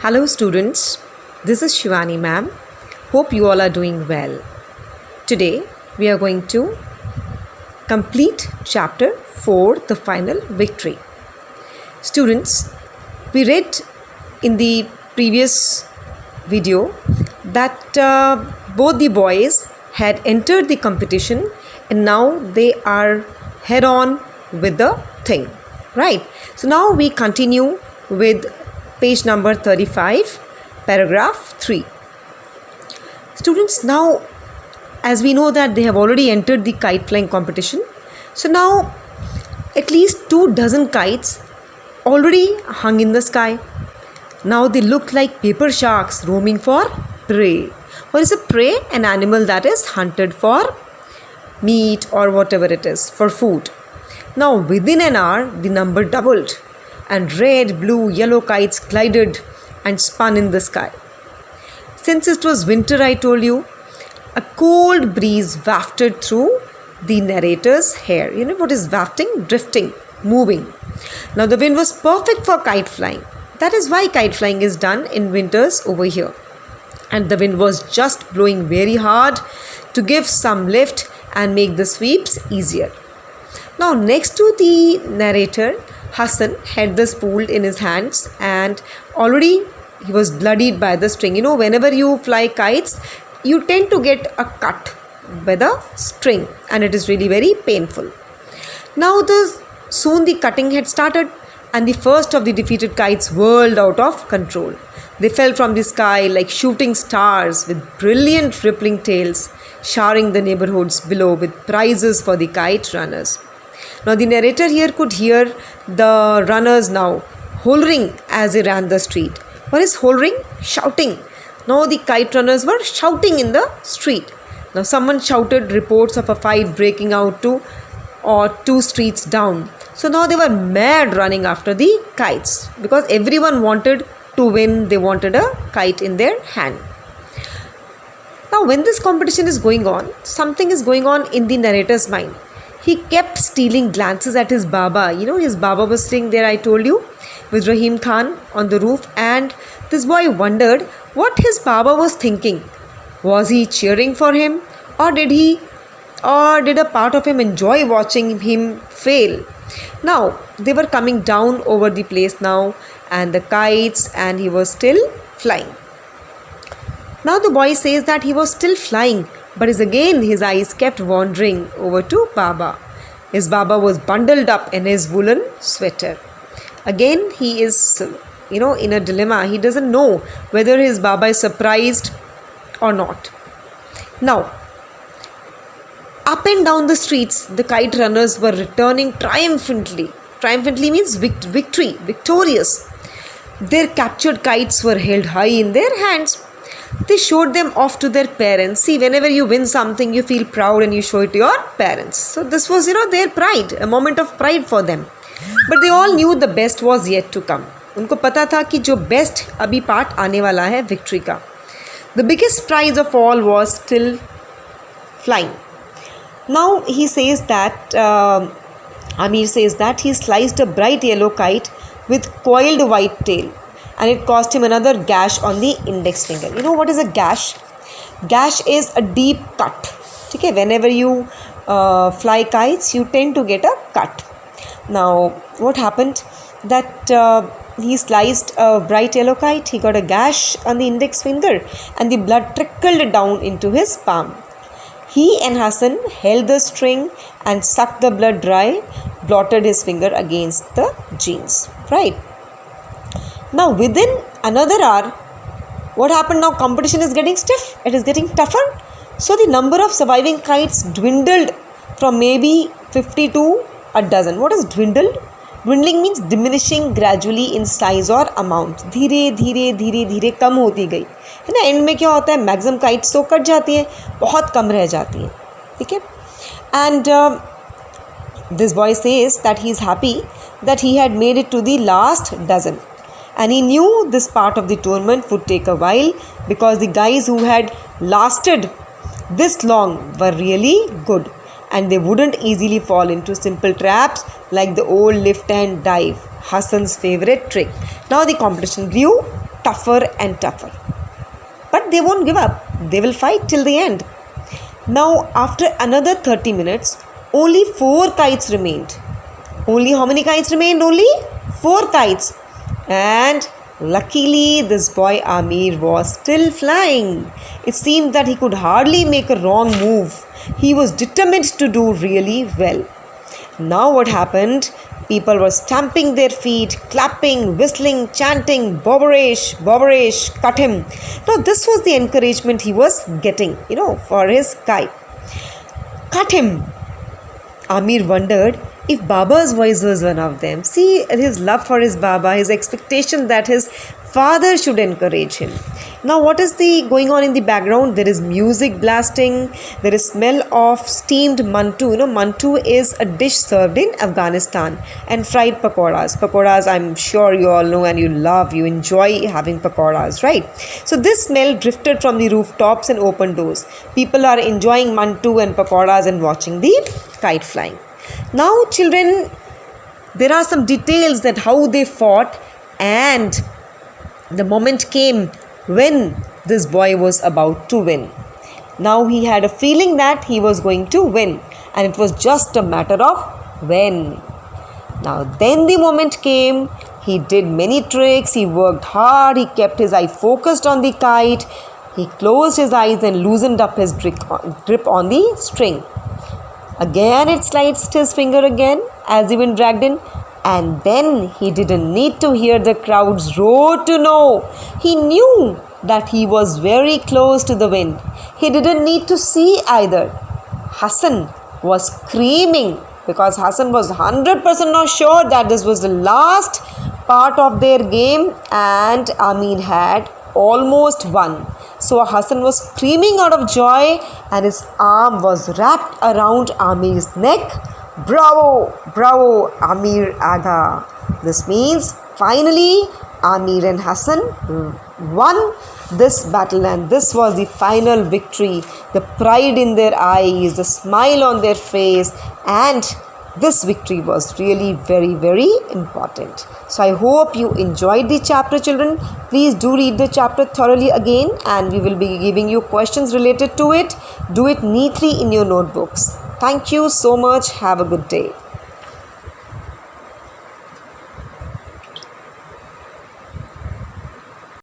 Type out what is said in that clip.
Hello students, this is Shivani ma'am. Hope you all are doing well. Today we are going to complete chapter 4, the final victory. Students, we read in the previous video that both the boys had entered the competition and now they are head on with the thing, right? So now we continue with page number 35, paragraph 3. Students, now as we know that they have already entered the kite flying competition, so now at least 24 kites already hung in the sky. Now they look like paper sharks roaming for prey. What is a prey? An animal that is hunted for meat or whatever it is, for food. Now within an hour the number doubled and red, blue, yellow kites glided and spun in the sky. Since it was winter, I told you, a cold breeze wafted through the narrator's hair. You know what is wafting? Drifting, moving. Now the wind was perfect for kite flying. That is why kite flying is done in winters over here. And the wind was just blowing very hard to give some lift and make the sweeps easier. Now next to the narrator, Hassan had the spool in his hands and already he was bloodied by the string. You know, whenever you fly kites, you tend to get a cut by the string and it is really very painful. Now soon the cutting had started and the first of the defeated kites whirled out of control. They fell from the sky like shooting stars with brilliant rippling tails, showering the neighborhoods below with prizes for the kite runners. Now the narrator here could hear the runners now hollering as they ran the street. What is hollering? Shouting. Now the kite runners were shouting in the street. Now someone shouted reports of a fight breaking out 2 streets down. So now they were mad running after the kites because everyone wanted to win. They wanted a kite in their hand. Now when this competition is going on, something is going on in the narrator's mind. He kept stealing glances at his Baba. You know, his Baba was sitting there, I told you, with Rahim Khan on the roof. And this boy wondered what his Baba was thinking. Was he cheering for him? Or did a part of him enjoy watching him fail? Now, they were coming down over the place now and the kites, and he was still flying. Now the boy says that he was still flying, but his eyes kept wandering over to Baba. His Baba was bundled up in his woolen sweater. Again, he is, in a dilemma. He doesn't know whether his Baba is surprised or not. Now, up and down the streets, the kite runners were returning triumphantly. Triumphantly means victory, victorious. Their captured kites were held high in their hands. They showed them off to their parents. See, whenever you win something, you feel proud and you show it to your parents. So this was, their pride, a moment of pride for them. But they all knew the best was yet to come. उनको पता था कि जो best अभी part आने वाला है victory का. The biggest prize of all was still flying. Now he says that, Amir says that he sliced a bright yellow kite with coiled white tail. And it caused him another gash on the index finger. You know what is a gash? Gash is a deep cut. Okay, whenever you fly kites, you tend to get a cut. Now, what happened? That he sliced a bright yellow kite. He got a gash on the index finger and the blood trickled down into his palm. He and Hassan held the string and sucked the blood dry, blotted his finger against the jeans. Right? Now within another hour, what happened now? Competition is getting stiff. It is getting tougher. So the number of surviving kites dwindled from maybe 50 to a dozen. What is dwindled? Dwindling means diminishing gradually in size or amount. धीरे धीरे धीरे धीरे कम होती गई है ना. And में क्या होता है? मैक्सिमम काइट्स तो कट जाती है, बहुत कम रह जाती है. ठीक है. And this boy says that he is happy that he had made it to the last dozen. And he knew this part of the tournament would take a while because the guys who had lasted this long were really good and they wouldn't easily fall into simple traps like the old lift and dive, Hassan's favorite trick. Now the competition grew tougher and tougher. But they won't give up. They will fight till the end. Now, after another 30 minutes, only 4 kites remained. Only how many kites remained? Only 4 kites. And luckily, this boy Amir was still flying. It seemed that he could hardly make a wrong move. He was determined to do really well. Now what happened? People were stamping their feet, clapping, whistling, chanting, Bobberesh, Bobberesh, cut him. Now this was the encouragement he was getting, for his kite. Cut him. Amir wondered if Baba's voice was one of them. See his love for his Baba, his expectation that his father should encourage him. Now what is going on in the background? There is music blasting. There is smell of steamed mantu. Mantu is a dish served in Afghanistan, and fried pakoras. Pakoras, I'm sure you all know and you enjoy having pakoras, right? So this smell drifted from the rooftops and open doors. People are enjoying mantu and pakoras and watching the kite flying. Now children, there are some details that how they fought, and the moment came when this boy was about to win. Now he had a feeling that he was going to win, and it was just a matter of when. Now then the moment came. He did many tricks, he worked hard, he kept his eye focused on the kite, he closed his eyes and loosened up his grip on the string. Again it sliced his finger again as the wind dragged in, and then he didn't need to hear the crowds roar to know. He knew that he was very close to the wind. He didn't need to see either. Hassan was screaming because Hassan was 100% not sure that this was the last part of their game and Amir had almost won. So Hassan was screaming out of joy and his arm was wrapped around Amir's neck. Bravo, bravo, Amir Aga. This means finally Amir and Hassan won this battle, and this was the final victory. The pride in their eyes, the smile on their face, and this victory was really very, very important. So I hope you enjoyed the chapter, children. Please do read the chapter thoroughly again, and we will be giving you questions related to it. Do it neatly in your notebooks. Thank you so much. Have a good day.